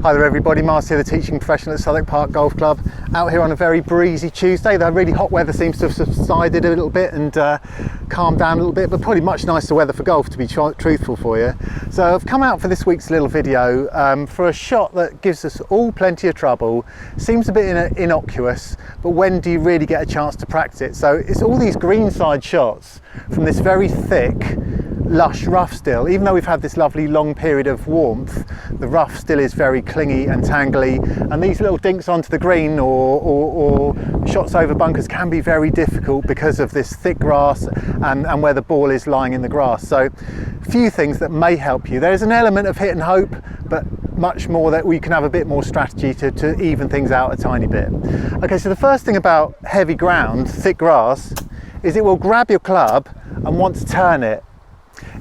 Hi there everybody, Mars here, the teaching professional at Southwark Park Golf Club. Out here on a very breezy Tuesday. The really hot weather seems to have subsided a little bit and calmed down a little bit, but probably much nicer weather for golf, to be truthful for you. So I've come out for this week's little video for a shot that gives us all plenty of trouble. Seems a bit innocuous, but when do you really get a chance to practice it? So it's all these greenside shots from this very thick, lush rough still. Even though we've had this lovely long period of warmth, the rough still is very clingy and tangly, and these little dinks onto the green or shots over bunkers can be very difficult because of this thick grass and where the ball is lying in the grass. So few things that may help you. There's an element of hit and hope, but much more that we can have a bit more strategy to even things out a tiny bit. Okay, so the first thing about heavy ground, thick grass, is it will grab your club and want to turn it.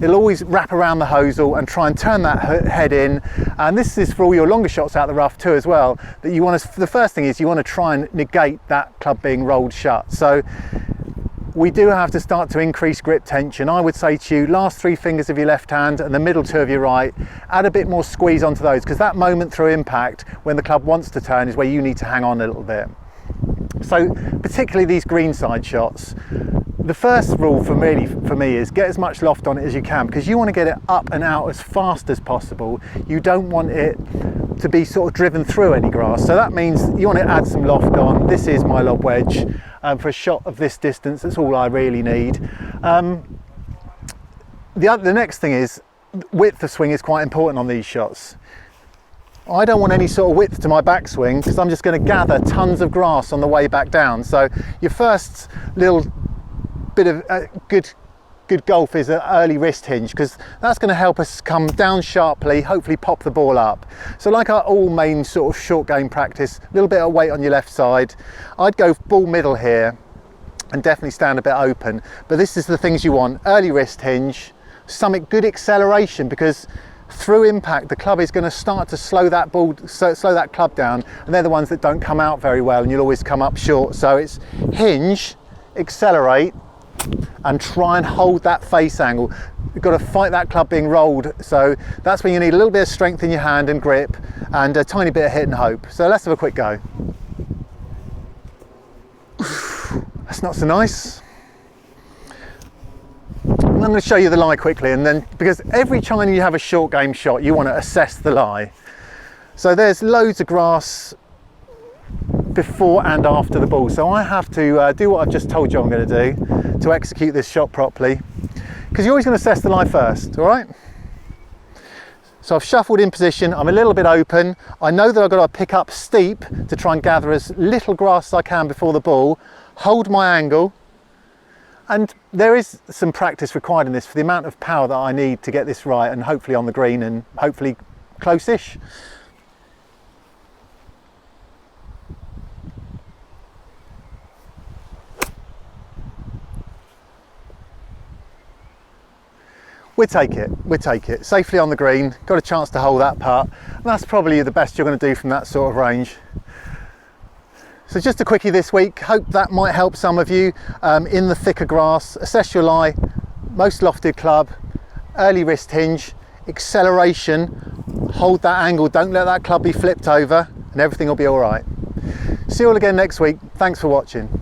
It'll always wrap around the hosel and try and turn that head in, and this is for all your longer shots out the rough too as well, that you want to, the first thing is you want to try and negate that club being rolled shut. So we do have to start to increase grip tension. I would say to you, last three fingers of your left hand and the middle two of your right, add a bit more squeeze onto those, because that moment through impact when the club wants to turn is where you need to hang on a little bit. So particularly these greenside shots, the first rule for me is get as much loft on it as you can, because you want to get it up and out as fast as possible. You don't want it to be sort of driven through any grass. So that means you want to add some loft on. This is my lob wedge. For a shot of this distance, that's all I really need. The next thing is width of swing is quite important on these shots. I don't want any sort of width to my backswing, because I'm just going to gather tons of grass on the way back down. So your first little bit of good golf is an early wrist hinge, because that's going to help us come down sharply, hopefully pop the ball up. So like our all main sort of short game practice, a little bit of weight on your left side. I'd go ball middle here and definitely stand a bit open, but this is the things you want: early wrist hinge, some good acceleration, because through impact the club is going to start to slow that club down, and they're the ones that don't come out very well and you'll always come up short. So it's hinge, accelerate, and try and hold that face angle. You've got to fight that club being rolled, so that's when you need a little bit of strength in your hand and grip and a tiny bit of hit and hope. So let's have a quick go. That's not so nice. I'm going to show you the lie quickly, and then, because every time you have a short game shot you want to assess the lie. So there's loads of grass before and after the ball, so I have to do what I've just told you I'm going to do to execute this shot properly, because you're always going to assess the lie first. All right, so I've shuffled in position, I'm a little bit open, I know that I've got to pick up steep to try and gather as little grass as I can before the ball, hold my angle, and there is some practice required in this for the amount of power that I need to get this right, and hopefully on the green and hopefully close-ish. We take it safely on the green, got a chance to hold that putt, and that's probably the best you're going to do from that sort of range. So just a quickie this week, hope that might help some of you in the thicker grass. Assess your lie, most lofted club, early wrist hinge, acceleration, hold that angle, don't let that club be flipped over, and everything will be all right. See you all again next week. Thanks for watching.